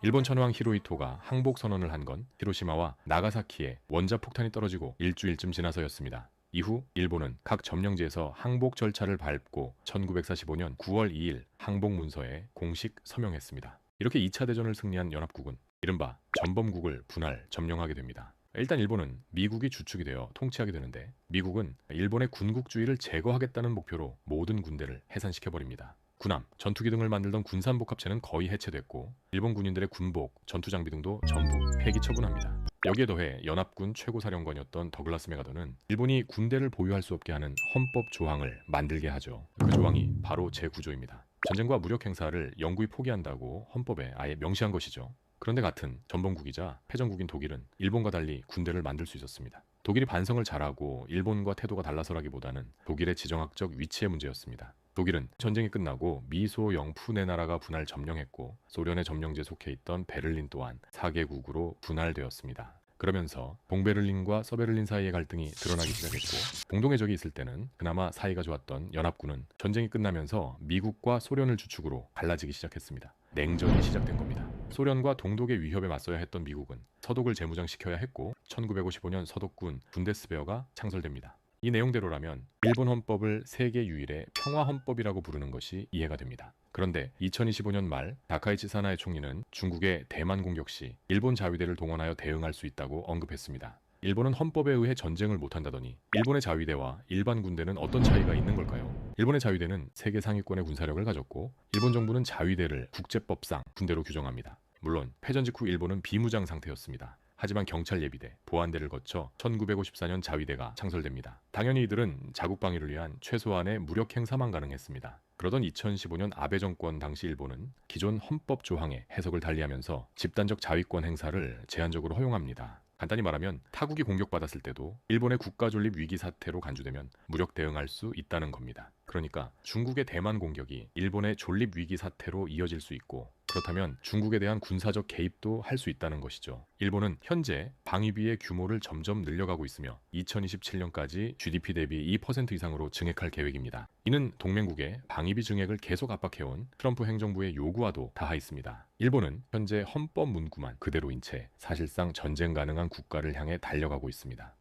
일본 천황 히로히토가 항복 선언을 한 건 히로시마와 나가사키에 원자폭탄이 떨어지고 일주일쯤 지나서였습니다. 이후 일본은 각 점령지에서 항복 절차를 밟고 1945년 9월 2일 항복 문서에 공식 서명했습니다. 이렇게 2차 대전을 승리한 연합국은 이른바 전범국을 분할 점령하게 됩니다. 일단 일본은 미국이 주축이 되어 통치하게 되는데, 미국은 일본의 군국주의를 제거하겠다는 목표로 모든 군대를 해산시켜버립니다. 군함, 전투기 등을 만들던 군산복합체는 거의 해체됐고, 일본 군인들의 군복, 전투장비 등도 전부 폐기 처분합니다. 여기에 더해 연합군 최고사령관이었던 더글라스 메가더는 일본이 군대를 보유할 수 없게 하는 헌법 조항을 만들게 하죠. 그 조항이 바로 제9조입니다. 전쟁과 무력 행사를 영구히 포기한다고 헌법에 아예 명시한 것이죠. 그런데 같은 전범국이자 패전국인 독일은 일본과 달리 군대를 만들 수 있었습니다. 독일이 반성을 잘하고 일본과 태도가 달라서라기보다는 독일의 지정학적 위치의 문제였습니다. 독일은 전쟁이 끝나고 미소 영푸네 나라가 분할 점령했고, 소련의 점령지에 속해 있던 베를린 또한 4개국으로 분할되었습니다. 그러면서 동베를린과 서베를린 사이의 갈등이 드러나기 시작했고, 공동의 적이 있을 때는 그나마 사이가 좋았던 연합군은 전쟁이 끝나면서 미국과 소련을 주축으로 갈라지기 시작했습니다. 냉전이 시작된 겁니다. 소련과 동독의 위협에 맞서야 했던 미국은 서독을 재무장시켜야 했고, 1955년 서독군 분데스베어가 창설됩니다. 이 내용대로라면 일본 헌법을 세계 유일의 평화헌법이라고 부르는 것이 이해가 됩니다. 그런데 2025년 말 다카이치 사나이 총리는 중국의 대만 공격 시 일본 자위대를 동원하여 대응할 수 있다고 언급했습니다. 일본은 헌법에 의해 전쟁을 못한다더니 일본의 자위대와 일반 군대는 어떤 차이가 있는 걸까요? 일본의 자위대는 세계 상위권의 군사력을 가졌고, 일본 정부는 자위대를 국제법상 군대로 규정합니다. 물론 패전 직후 일본은 비무장 상태였습니다. 하지만 경찰 예비대, 보안대를 거쳐 1954년 자위대가 창설됩니다. 당연히 이들은 자국 방위를 위한 최소한의 무력 행사만 가능했습니다. 그러던 2015년 아베 정권 당시 일본은 기존 헌법 조항의 해석을 달리하면서 집단적 자위권 행사를 제한적으로 허용합니다. 간단히 말하면 타국이 공격받았을 때도 일본의 국가 존립 위기 사태로 간주되면 무력 대응할 수 있다는 겁니다. 그러니까 중국의 대만 공격이 일본의 존립 위기 사태로 이어질 수 있고, 그렇다면 중국에 대한 군사적 개입도 할 수 있다는 것이죠. 일본은 현재 방위비의 규모를 점점 늘려가고 있으며 2027년까지 GDP 대비 2% 이상으로 증액할 계획입니다. 이는 동맹국의 방위비 증액을 계속 압박해온 트럼프 행정부의 요구와도 닿아 있습니다. 일본은 현재 헌법 문구만 그대로인 채 사실상 전쟁 가능한 국가를 향해 달려가고 있습니다.